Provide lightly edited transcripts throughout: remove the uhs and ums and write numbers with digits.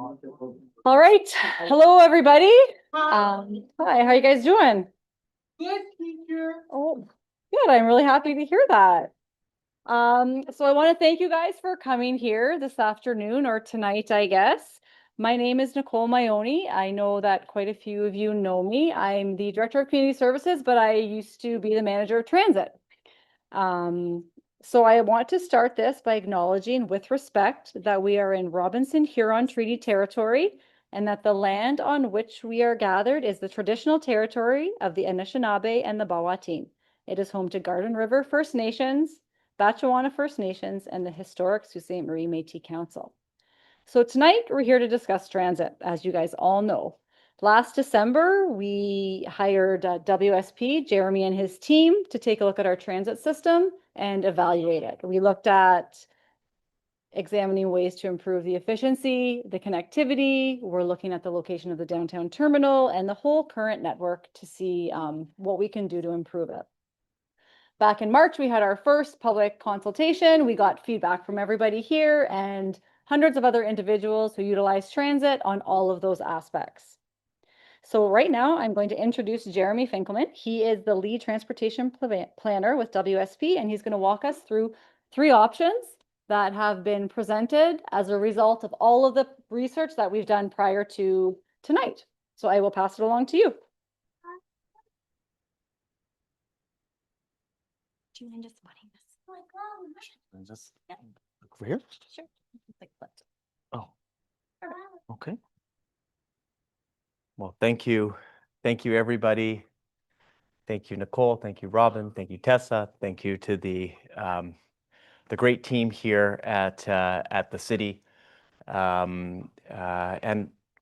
All right. Hello, everybody. Hi, how are you guys doing? Good, teacher. Oh, good. I'm really happy to hear that. So I want to thank you guys for coming here this afternoon or tonight, I guess. My name is Nicole Maione. I know that quite a few of you know me. I'm the Director of Community Services, but I used to be the Manager of Transit. Um, so I want to start this by acknowledging with respect that we are in Robinson Huron Treaty Territory and that the land on which we are gathered is the traditional territory of the Anishinaabe and the Bawatine. It is home to Garden River First Nations, Batchewana First Nations, and the historic Sault Ste. Marie Métis Council. So tonight we're here to discuss transit, as you guys all know. Last December, we hired WSP, Jeremy and his team, to take a look at our transit system and evaluate it. We looked at examining ways to improve the efficiency, the connectivity. We're looking at the location of the downtown terminal and the whole current network to see what we can do to improve it. Back in March, we had our first public consultation. We got feedback from everybody here and hundreds of other individuals who utilize transit on all of those aspects. So right now, I'm going to introduce Jeremy Finkelman. He is the lead transportation planner with WSP, and he's going to walk us through 3 options that have been presented as a result of all of the research that we've done prior to tonight. So I will pass it along to you. Do you mind just spotting this? Oh my God. Just look over here. Sure. Like flipped. Oh, okay. Well, thank you. Thank you, everybody. Thank you, Nicole. Thank you, Robin. Thank you, Tessa. Thank you to the great team here at the city. And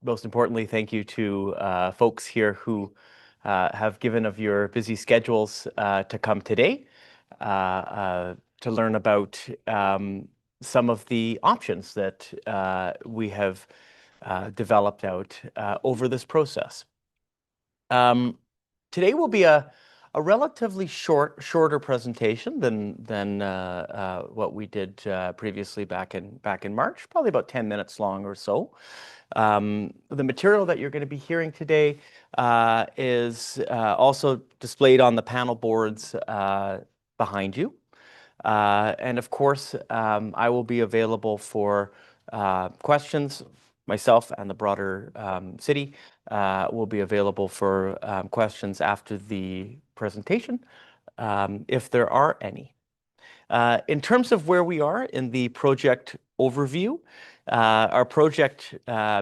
most importantly, thank you to folks here who have given of your busy schedules to come today to learn about some of the options that we have developed out over this process. Today will be a relatively shorter presentation than what we did previously back in March, probably about 10 minutes long or so. The material that you're going to be hearing today is also displayed on the panel boards behind you. And of course, I will be available for questions. Myself and the broader city will be available for questions after the presentation, if there are any. In terms of where we are in the project overview, our project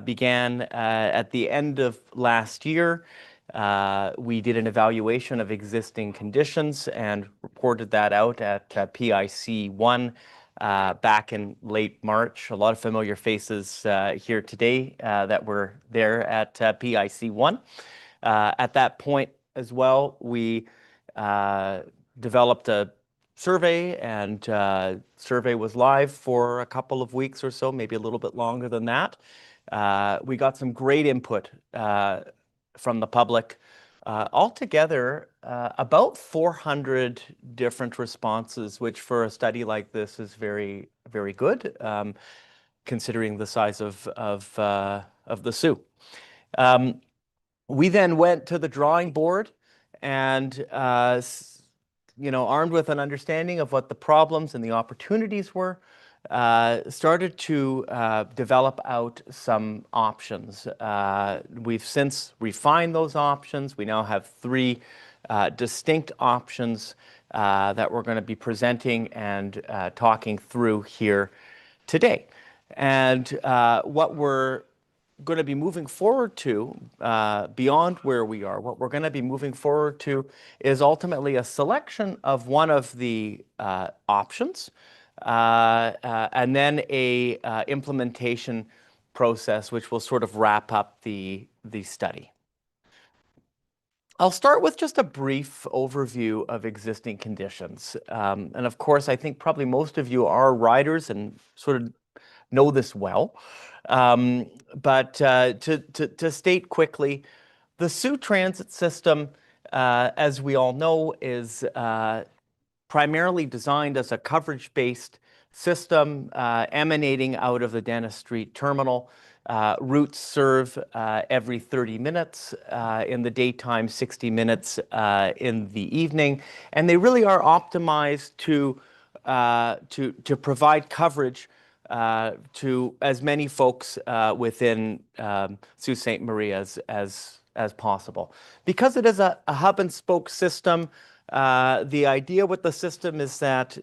began at the end of last year. We did an evaluation of existing conditions and reported that out at PIC1 back in late March. A lot of familiar faces here today that were there at PIC1. At that point as well, we developed a survey, and survey was live for a couple of weeks or so, maybe a little bit longer than that. We got some great input from the public. Altogether, about 400 different responses, which for a study like this is very, very good, considering the size of the Soo. We then went to the drawing board and armed with an understanding of what the problems and the opportunities were, started to develop out some options. We've since refined those options. We now have 3 distinct options that we're going to be presenting and talking through here today. And what we're going to be moving forward to, beyond where we are, what we're going to be moving forward to is ultimately a selection of one of the options, and then a implementation process, which will sort of wrap up the study. I'll start with just a brief overview of existing conditions. And of course, I think probably most of you are riders and sort of know this well. But to state quickly, the Soo Transit System, as we all know, is primarily designed as a coverage-based system emanating out of the Dennis Street terminal. Routes serve every 30 minutes in the daytime, 60 minutes in the evening, and they really are optimized to provide coverage to as many folks within Sault Ste. Marie as possible. Because it is a hub and spoke system, the idea with the system is that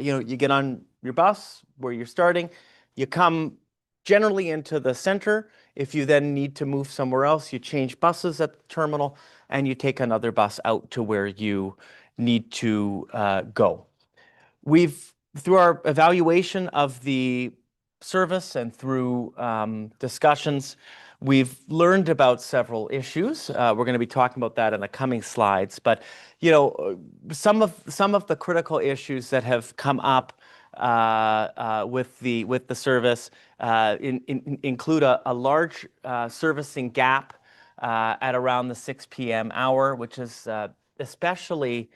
you get on your bus where you're starting, you come generally into the center. If you then need to move somewhere else, you change buses at the terminal and you take another bus out to where you need to go. Through our evaluation of the service and through discussions, we've learned about several issues. We're going to be talking about that in the coming slides. But some of the critical issues that have come up with the service include a large servicing gap at around the 6 p.m. hour, which is especially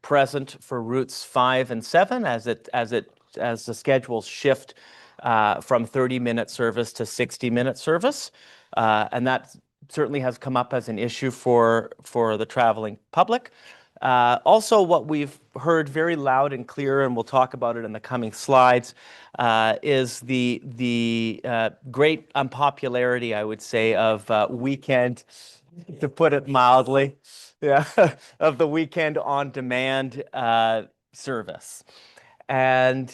present for routes 5 and 7 as the schedules shift from 30-minute service to 60-minute service, and that certainly has come up as an issue for the traveling public. Also, what we've heard very loud and clear, and we'll talk about it in the coming slides, is the great unpopularity, I would say, of weekend, to put it mildly, of the weekend on-demand service. And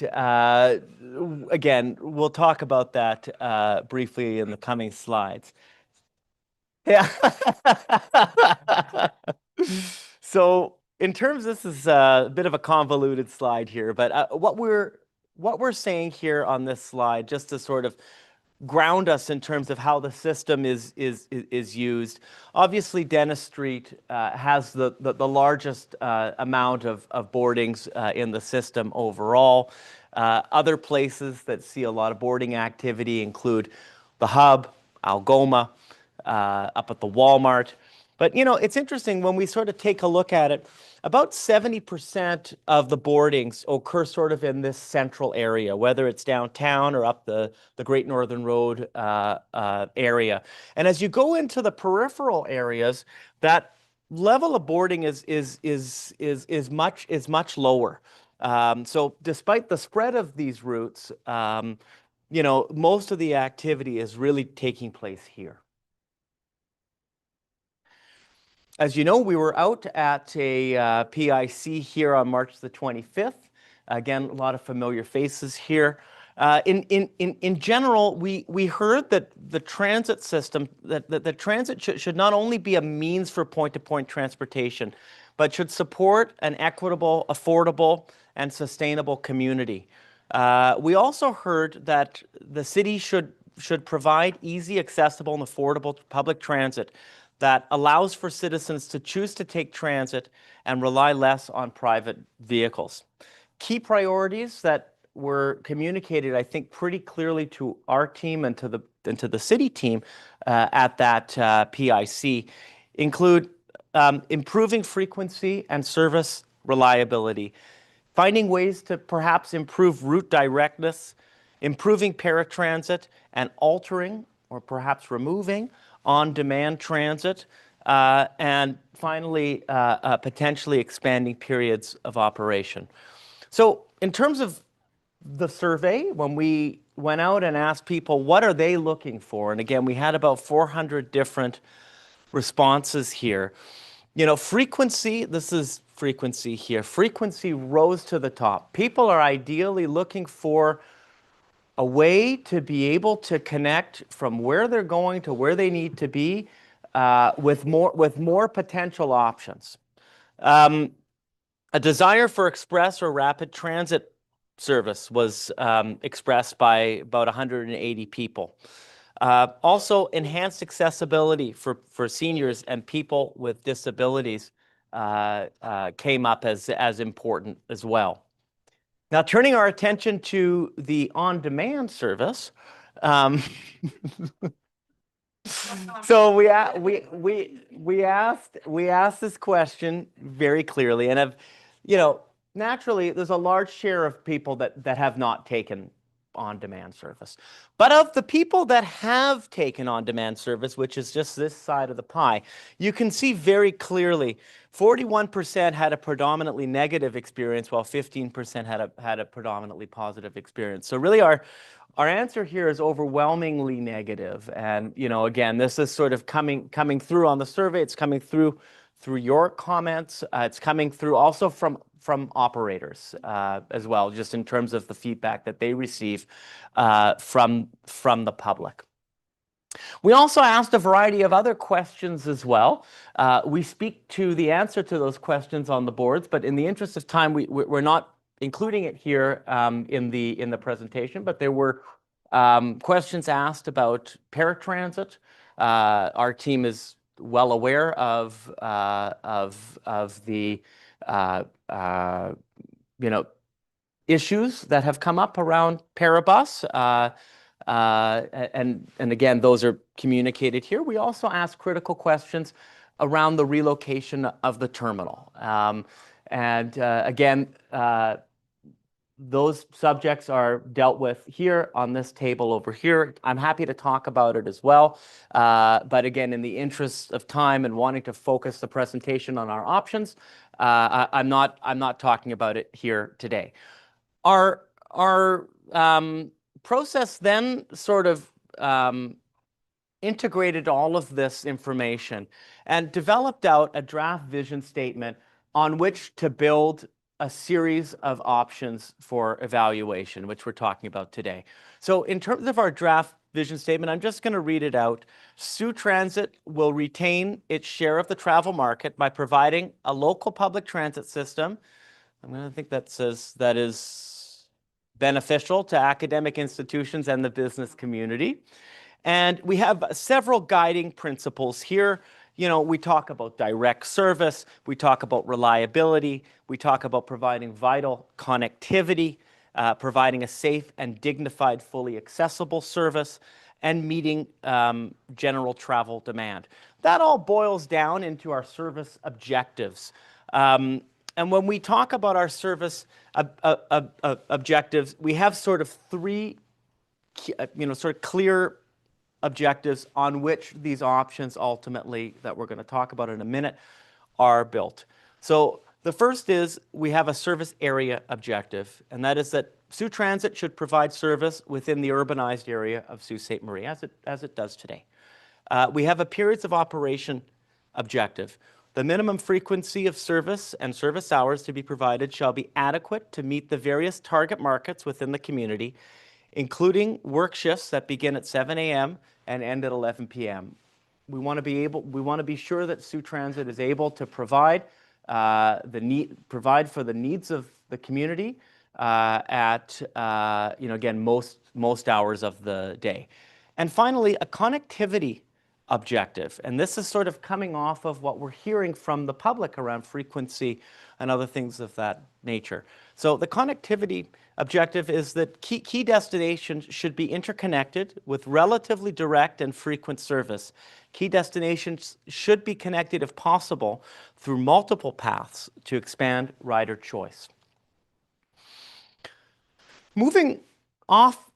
again, we'll talk about that briefly in the coming slides. Yeah. So in terms, this is a bit of a convoluted slide here, but what we're saying here on this slide, just to sort of ground us in terms of how the system is used. Obviously, Dennis Street has the largest amount of boardings in the system overall. Other places that see a lot of boarding activity include the Hub, Algoma, up at the Walmart. But, it's interesting when we sort of take a look at it, about 70% of the boardings occur sort of in this central area, whether it's downtown or up the Great Northern Road area. And as you go into the peripheral areas, that level of boarding is much lower. So despite the spread of these routes, most of the activity is really taking place here. As you know, we were out at a PIC here on March the 25th. Again, a lot of familiar faces here. In general, we heard that the transit system, that the transit should not only be a means for point-to-point transportation, but should support an equitable, affordable, and sustainable community. We also heard that the city should provide easy, accessible, and affordable public transit that allows for citizens to choose to take transit and rely less on private vehicles. Key priorities that were communicated, I think, pretty clearly to our team and to the city team at that PIC include improving frequency and service reliability, finding ways to perhaps improve route directness, improving paratransit, and altering or perhaps removing on-demand transit, and finally, potentially expanding periods of operation. So in terms of the survey, when we went out and asked people what are they looking for, and again, we had about 400 different responses here. Frequency, this is frequency here. Frequency rose to the top. People are ideally looking for a way to be able to connect from where they're going to where they need to be with more potential options. A desire for express or rapid transit service was expressed by about 180 people. Also, enhanced accessibility for seniors and people with disabilities came up as important as well. Now, turning our attention to the on-demand service, so we asked this question very clearly, and naturally, there's a large share of people that have not taken on-demand service. But of the people that have taken on-demand service, which is just this side of the pie, you can see very clearly 41% had a predominantly negative experience, while 15% had a predominantly positive experience. So really our answer here is overwhelmingly negative. And, you know, again, this is sort of coming through on the survey. It's coming through your comments. It's coming through also from operators as well, just in terms of the feedback that they receive from the public. We also asked a variety of other questions as well. We speak to the answer to those questions on the boards, but in the interest of time, we're not including it here in the presentation, but there were questions asked about paratransit. Our team is well aware of the you know, issues that have come up around Parabus. And again, those are communicated here. We also ask critical questions around the relocation of the terminal. Again, those subjects are dealt with here on this table over here. I'm happy to talk about it as well. But again, in the interest of time and wanting to focus the presentation on our options, I'm not talking about it here today. Our process then sort of integrated all of this information and developed out a draft vision statement on which to build a series of options for evaluation, which we're talking about today. So in terms of our draft vision statement, I'm just going to read it out. Soo Transit will retain its share of the travel market by providing a local public transit system. I'm going to think that says that is beneficial to academic institutions and the business community. And we have several guiding principles here. You know, we talk about direct service, we talk about reliability, we talk about providing vital connectivity, providing a safe and dignified, fully accessible service, and meeting general travel demand. That all boils down into our service objectives. And when we talk about our service objectives, we have sort of three, sort of clear objectives on which these options ultimately, that we're going to talk about in a minute, are built. So the first is we have a service area objective, and that is that Soo Transit should provide service within the urbanized area of Sault Ste. Marie, as it does today. We have a periods of operation objective. The minimum frequency of service and service hours to be provided shall be adequate to meet the various target markets within the community, including work shifts that begin at 7 a.m. and end at 11 p.m. We want to be sure that Soo Transit is able to provide for the needs of the community at again most hours of the day. And finally, a connectivity objective, and this is sort of coming off of what we're hearing from the public around frequency and other things of that nature. So the connectivity objective is that key destinations should be interconnected with relatively direct and frequent service. Key destinations should be connected, if possible, through multiple paths to expand rider choice. Moving off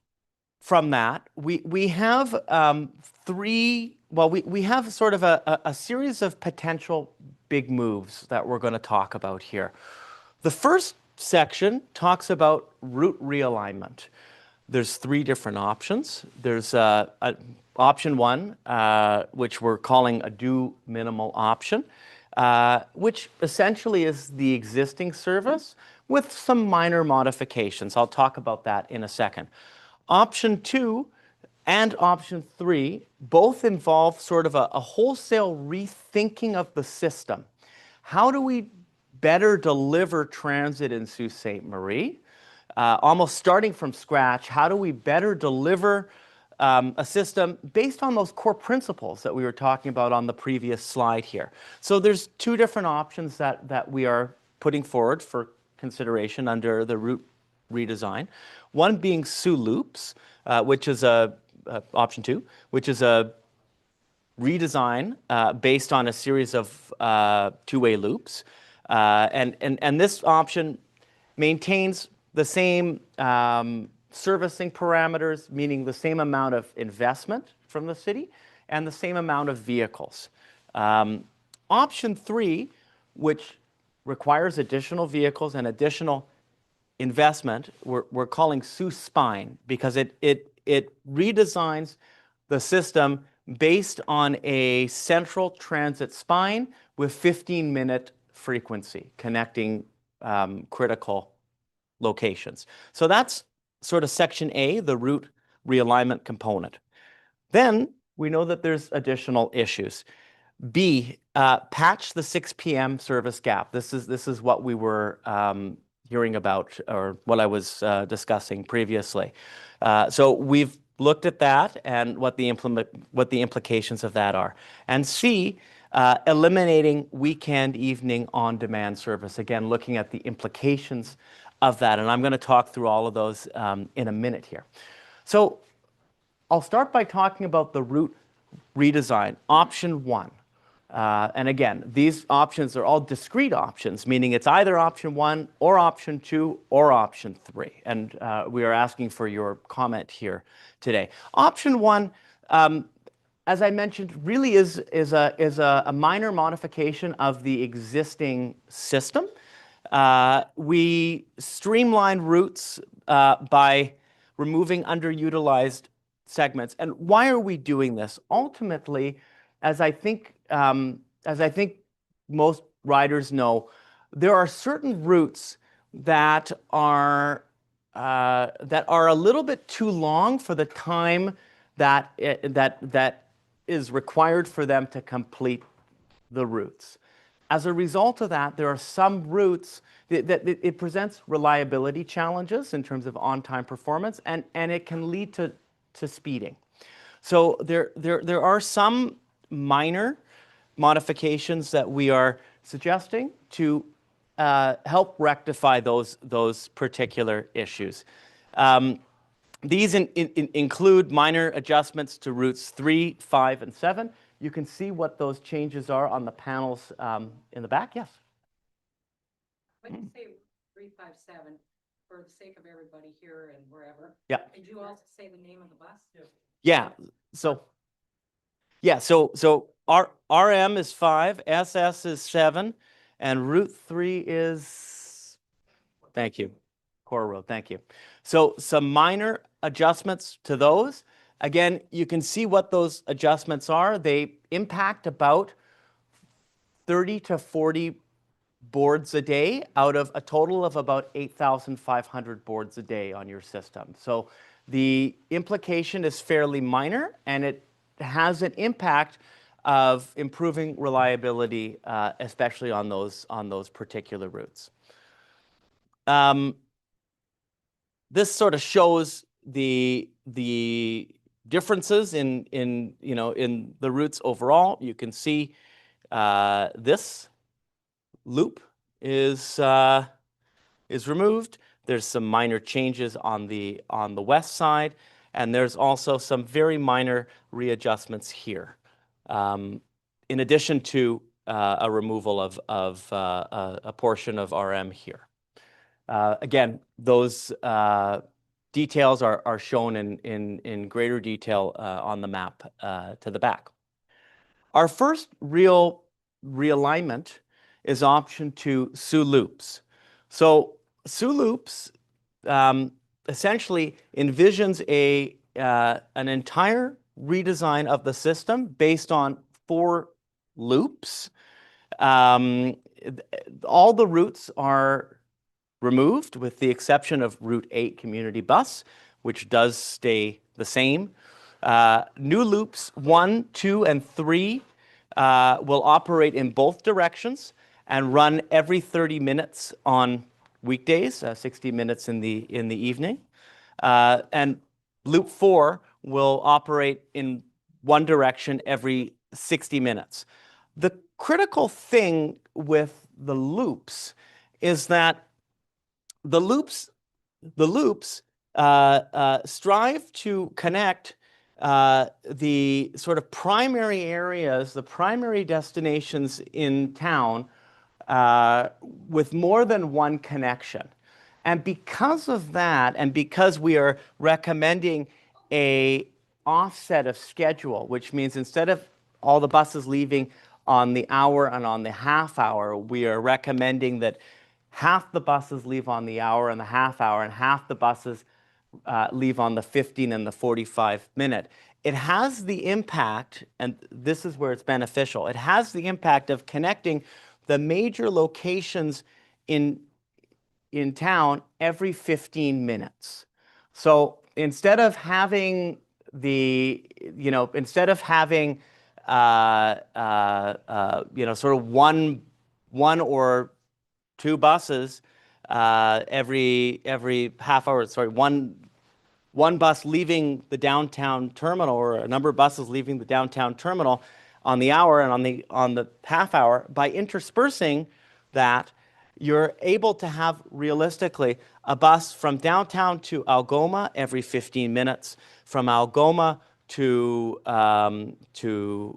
from that, we have we have sort of a series of potential big moves that we're going to talk about here. The first section talks about route realignment. There's three different options. There's option one, which we're calling a due minimal option, which essentially is the existing service with some minor modifications. I'll talk about that in a second. Option two and option three both involve sort of a wholesale rethinking of the system. How do we better deliver transit in Sault Ste. Marie? Almost starting from scratch, how do we better deliver a system based on those core principles that we were talking about on the previous slide here? So there's two different options that we are putting forward for consideration under the route redesign. One being Soo Loops, which is option two, which is a redesign based on a series of two-way loops. And this option maintains the same servicing parameters, meaning the same amount of investment from the city and the same amount of vehicles. Option 3, which requires additional vehicles and additional investment, we're calling Soo Spine because it redesigns the system based on a central transit spine with 15-minute frequency connecting critical locations. So that's sort of section A, the route realignment component. Then we know that there's additional issues. B, patch the 6 p.m. service gap. This is what we were hearing about, or what I was discussing previously. So we've looked at that and what the implications of that are. And C, eliminating weekend, evening, on-demand service. Again, looking at the implications of that. And I'm going to talk through all of those in a minute here. So I'll start by talking about the route redesign, option 1. And again, these options are all discrete options, meaning it's either option 1 or option 2 or option 3. And we are asking for your comment here today. Option 1, as I mentioned, really is a minor modification of the existing system. We streamline routes by removing underutilized segments. And why are we doing this? Ultimately, as I think most riders know, there are certain routes that are a little bit too long for the time that is required for them to complete the routes. As a result of that, there are some routes that it presents reliability challenges in terms of on-time performance, and it can lead to speeding. So there are some minor modifications that we are suggesting to help rectify those particular issues. These include minor adjustments to routes 3, 5, and 7. You can see what those changes are on the panels in the back. Yes? When you say 357, for the sake of everybody here and wherever. Yeah. Did you also say the name of the bus? Yeah. So RM is 5, SS is 7, and Route 3 is, thank you, Core Road, thank you. So some minor adjustments to those. Again, you can see what those adjustments are. They impact about 30 to 40 boards a day out of a total of about 8,500 boards a day on your system. So the implication is fairly minor, and it has an impact of improving reliability, especially on those particular routes. This sort of shows the differences in the routes overall. You can see this loop is removed. There's some minor changes on the west side, and there's also some very minor readjustments here, in addition to a removal of a portion of RM here. Again, those details are shown in greater detail on the map to the back. Our first real realignment is option 2, Soo Loops. So Soo Loops essentially envisions an entire redesign of the system based on 4 loops. All the routes are removed with the exception of Route 8 Community Bus, which does stay the same. New loops 1, 2, and 3 will operate in both directions and run every 30 minutes on weekdays, 60 minutes in the evening. And loop 4 will operate in one direction every 60 minutes. The critical thing with the loops is that the loops strive to connect the sort of primary areas, the primary destinations in town with more than one connection. And because of that, and because we are recommending a offset of schedule, which means instead of all the buses leaving on the hour and on the half hour, we are recommending that half the buses leave on the hour and the half hour, and half the buses leave on the 15 and the 45-minute. It has the impact, and this is where it's beneficial, it has the impact of connecting the major locations in town every 15 minutes. So instead of having instead of having, sort of one or two buses every half hour, sorry, one bus leaving the downtown terminal, or a number of buses leaving the downtown terminal on the hour and on the half hour, by interspersing that, you're able to have realistically a bus from downtown to Algoma every 15 minutes, from Algoma to the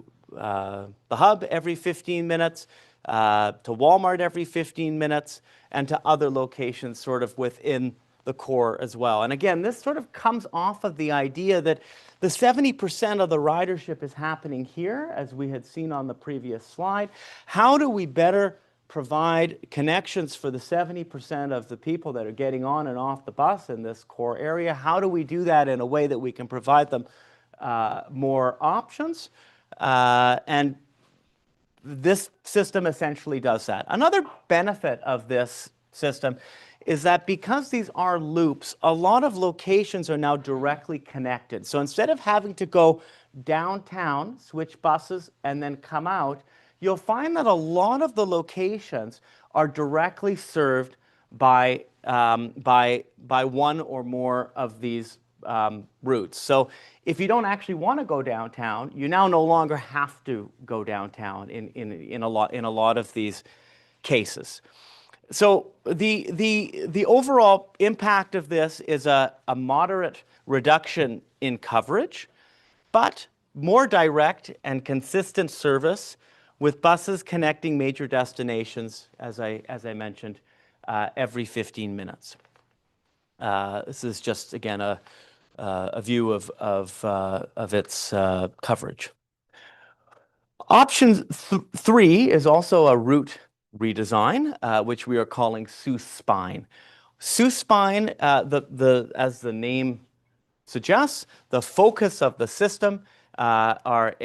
hub every 15 minutes, to Walmart every 15 minutes, and to other locations sort of within the core as well. And again, this sort of comes off of the idea that the 70% of the ridership is happening here, as we had seen on the previous slide. How do we better provide connections for the 70% of the people that are getting on and off the bus in this core area? How do we do that in a way that we can provide them more options? And this system essentially does that. Another benefit of this system is that because these are loops, a lot of locations are now directly connected. So instead of having to go downtown, switch buses, and then come out, you'll find that a lot of the locations are directly served by one or more of these routes. So if you don't actually want to go downtown, you now no longer have to go downtown in a lot of these cases. So the overall impact of this is a moderate reduction in coverage, but more direct and consistent service, with buses connecting major destinations, as I mentioned, every 15 minutes. This is just, again, a view of its coverage. Option 3 is also a route redesign, which we are calling Soo Spine. Soo Spine, as the name suggests, the focus of the system are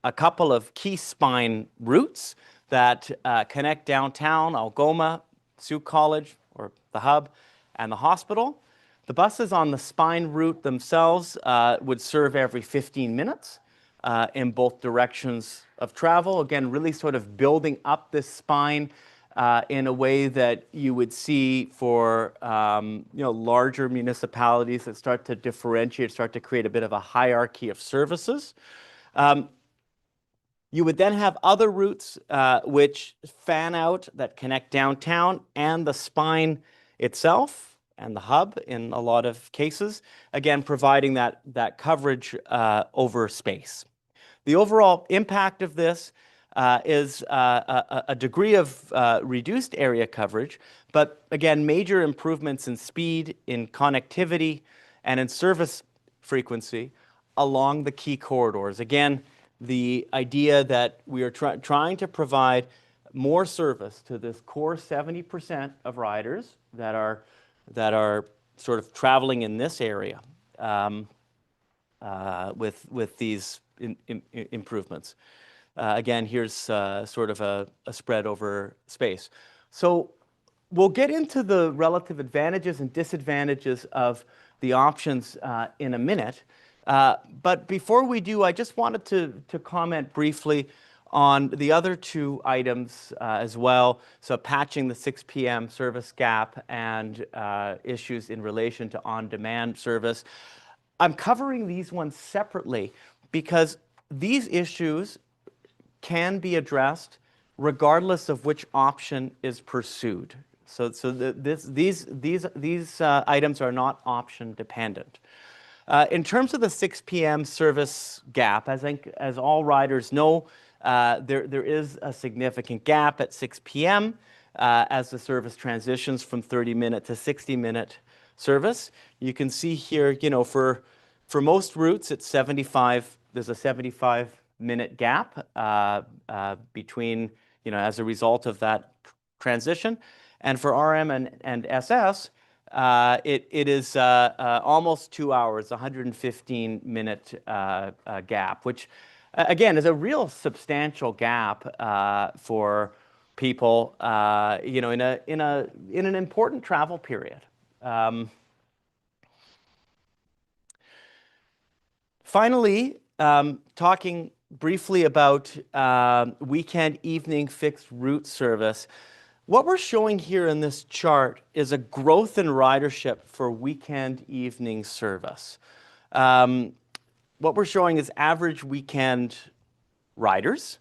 a couple of key spine routes that connect downtown Algoma, Sault College, or the hub, and the hospital. The buses on the spine route themselves would serve every 15 minutes in both directions of travel. Again, really sort of building up this spine in a way that you would see for larger municipalities that start to differentiate, start to create a bit of a hierarchy of services. You would then have other routes which fan out, that connect downtown and the spine itself and the hub in a lot of cases, again, providing that coverage over space. The overall impact of this is a degree of reduced area coverage, but again, major improvements in speed, in connectivity, and in service frequency along the key corridors. Again, the idea that we are trying to provide more service to this core 70% of riders that are sort of traveling in this area with these improvements. Again, here's sort of a spread over space. So we'll get into the relative advantages and disadvantages of the options in a minute. But before we do, I just wanted to comment briefly on the other two items as well. So patching the 6 p.m. service gap and issues in relation to on-demand service. I'm covering these ones separately because these issues can be addressed regardless of which option is pursued. So these items are not option dependent. In terms of the 6 p.m. service gap, I think as all riders know, there is a significant gap at 6 p.m. as the service transitions from 30-minute to 60-minute service. You can see here, for most routes, it's 75. There's a 75-minute gap between, as a result of that transition. And for RM and SS, it is almost 2 hours, 115-minute gap, which again is a real substantial gap for people, in an important travel period. Finally, talking briefly about weekend evening fixed route service. What we're showing here in this chart is a growth in ridership for weekend evening service. What we're showing is average weekend riders,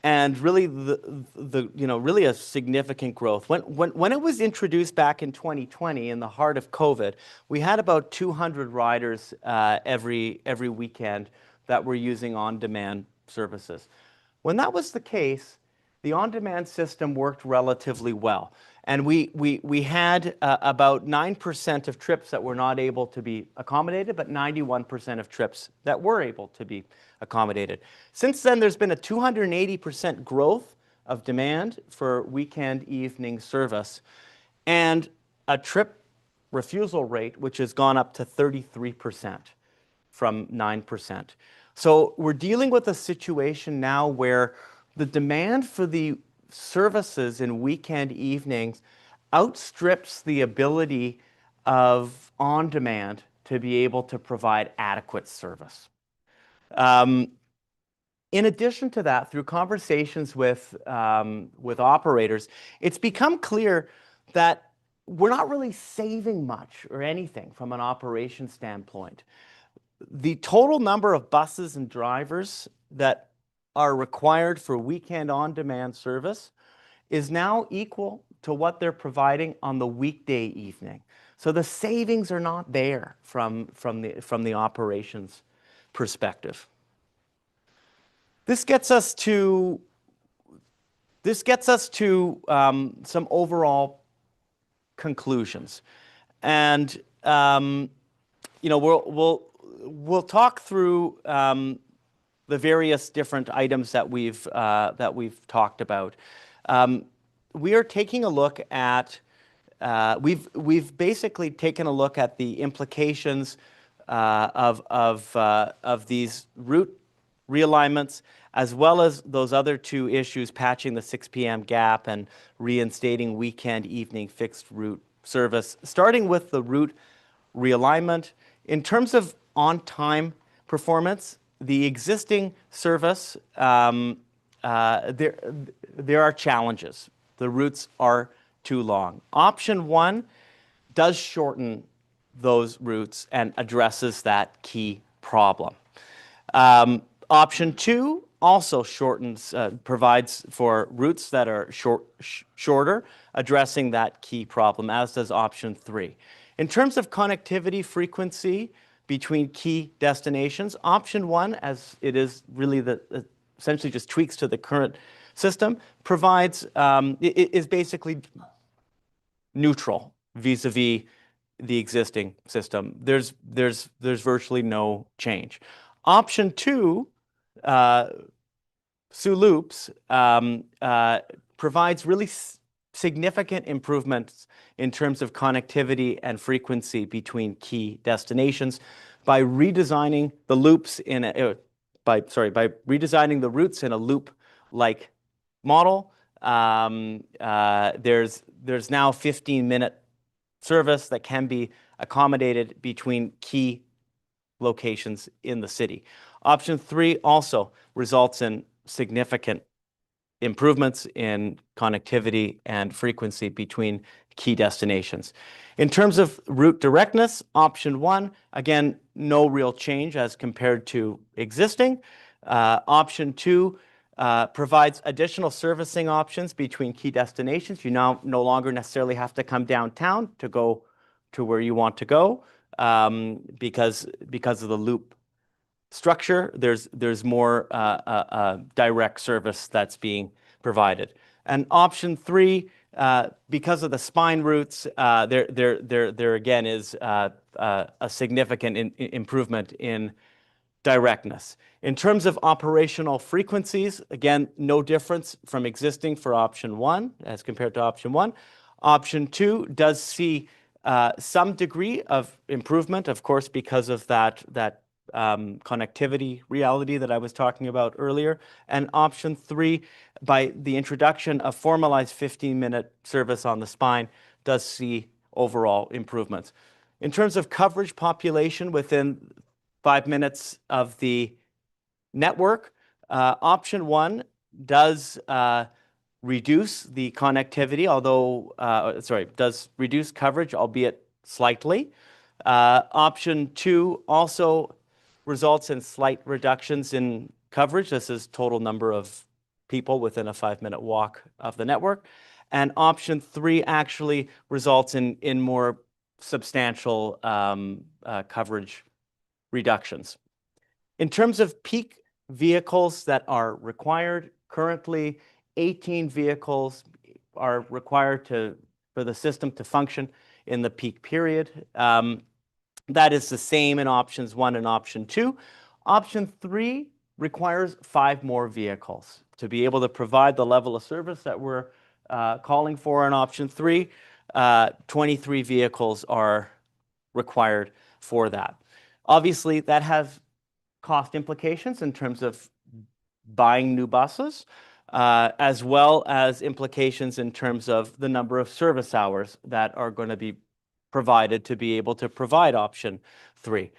and really really a significant growth. When it was introduced back in 2020, in the heart of COVID, we had about 200 riders every weekend that were using on-demand services. When that was the case, the on-demand system worked relatively well. And we had about 9% of trips that were not able to be accommodated, but 91% of trips that were able to be accommodated. Since then, there's been a 280% growth of demand for weekend evening service and a trip refusal rate, which has gone up to 33% from 9%. So we're dealing with a situation now where the demand for the services in weekend evenings outstrips the ability of on-demand to be able to provide adequate service. In addition to that, through conversations with operators, it's become clear that we're not really saving much or anything from an operation standpoint. The total number of buses and drivers that are required for weekend on-demand service is now equal to what they're providing on the weekday evening. So the savings are not there from the operations perspective. This gets us to some overall conclusions, and we'll talk through the various different items that we've talked about. We are taking a look at we've basically taken a look at the implications of these route realignments, as well as those other two issues, patching the 6 p.m. gap and reinstating weekend evening fixed route service. Starting with the route realignment, in terms of on-time performance, the existing service, there are challenges. The routes are too long. Option 1 does shorten those routes and addresses that key problem. Option 2 also provides for routes that are shorter, addressing that key problem, as does option 3. In terms of connectivity frequency between key destinations, option 1, as it is really essentially just tweaks to the current system, provides is basically neutral vis-a-vis the existing system. There's virtually no change. Option 2, Soo Loops, provides really significant improvements in terms of connectivity and frequency between key destinations by redesigning the loops by redesigning the routes in a loop-like model. There's now 15-minute service that can be accommodated between key locations in the city. Option 3 also results in significant improvements in connectivity and frequency between key destinations. In terms of route directness, option 1, again, no real change as compared to existing. Option 2 provides additional servicing options between key destinations. You now no longer necessarily have to come downtown to go to where you want to go, because of the loop structure. There's more direct service that's being provided. And option 3 because of the spine routes, there again is a significant improvement in directness. In terms of operational frequencies, again, no difference from existing for option 1 as compared to option 1. Option 2 does see some degree of improvement, of course, because of that connectivity reality that I was talking about earlier. And option 3, by the introduction of formalized 15-minute service on the spine, does see overall improvements. In terms of coverage population within 5 minutes of the network, option 1 does reduce the connectivity, although, does reduce coverage, albeit slightly. Option 2 also results in slight reductions in coverage. This is total number of people within a 5-minute walk of the network. And option 3 actually results in more substantial coverage reductions. In terms of peak vehicles that are required, currently 18 vehicles are required for the system to function in the peak period. That is the same in options 1 and option 2. Option 3 requires 5 more vehicles to be able to provide the level of service that we're calling for in option 3. 23 vehicles are required for that. Obviously, that has cost implications in terms of buying new buses, as well as implications in terms of the number of service hours that are going to be provided to be able to provide option 3.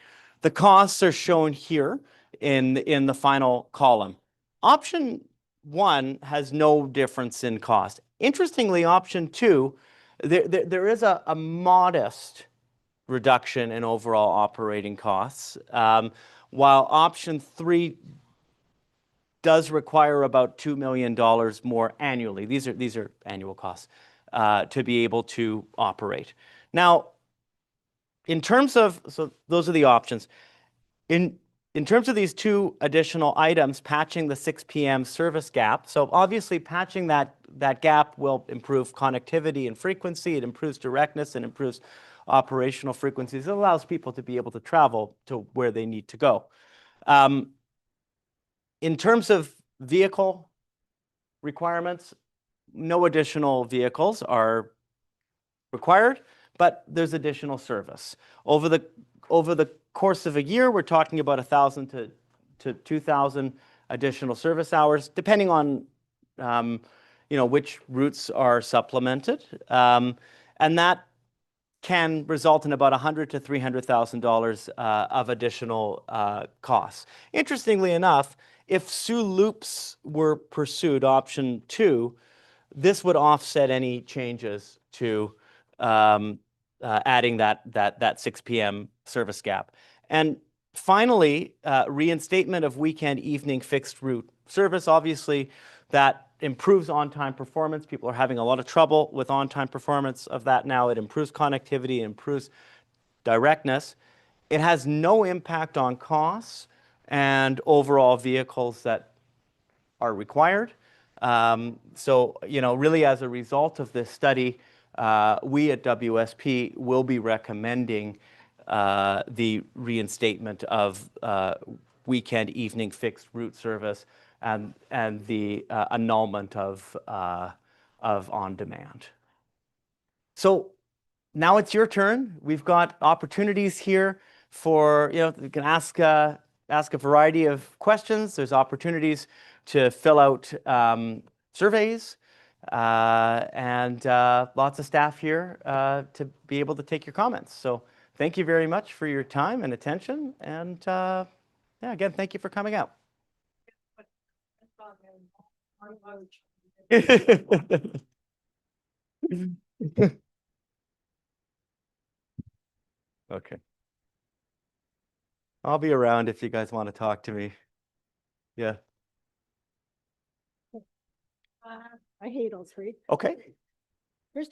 The costs are shown here in the final column. Option 1 has no difference in cost. Interestingly, option 2, there is a modest reduction in overall operating costs, while option 3 does require about $2 million more annually. These are annual costs to be able to operate. Now, in terms of, so those are the options. In terms of these 2 additional items, patching the 6 p.m. service gap, so obviously patching that gap will improve connectivity and frequency, it improves directness, and improves operational frequencies. It allows people to be able to travel to where they need to go. In terms of vehicle requirements, no additional vehicles are required, but there's additional service. Over the course of a year, we're talking about 1,000 to 2,000 additional service hours, depending on which routes are supplemented, and that can result in about $100,000 to $300,000 of additional costs. Interestingly enough, if Soo Loops were pursued, option 2, this would offset any changes to adding that 6 p.m. service gap. And finally, reinstatement of weekend evening fixed route service. Obviously, that improves on-time performance. People are having a lot of trouble with on-time performance of that now. It improves connectivity, it improves directness. It has no impact on costs and overall vehicles that are required. So, really as a result of this study, we at WSP will be recommending the reinstatement of weekend evening fixed route service and the annulment of on-demand. So now it's your turn. We've got opportunities here for, you can ask a variety of questions. There's opportunities to fill out surveys and lots of staff here to be able to take your comments. So thank you very much for your time and attention. And again, thank you for coming out. Okay. I'll be around if you guys want to talk to me. Yeah. I hate all 3. Okay. First of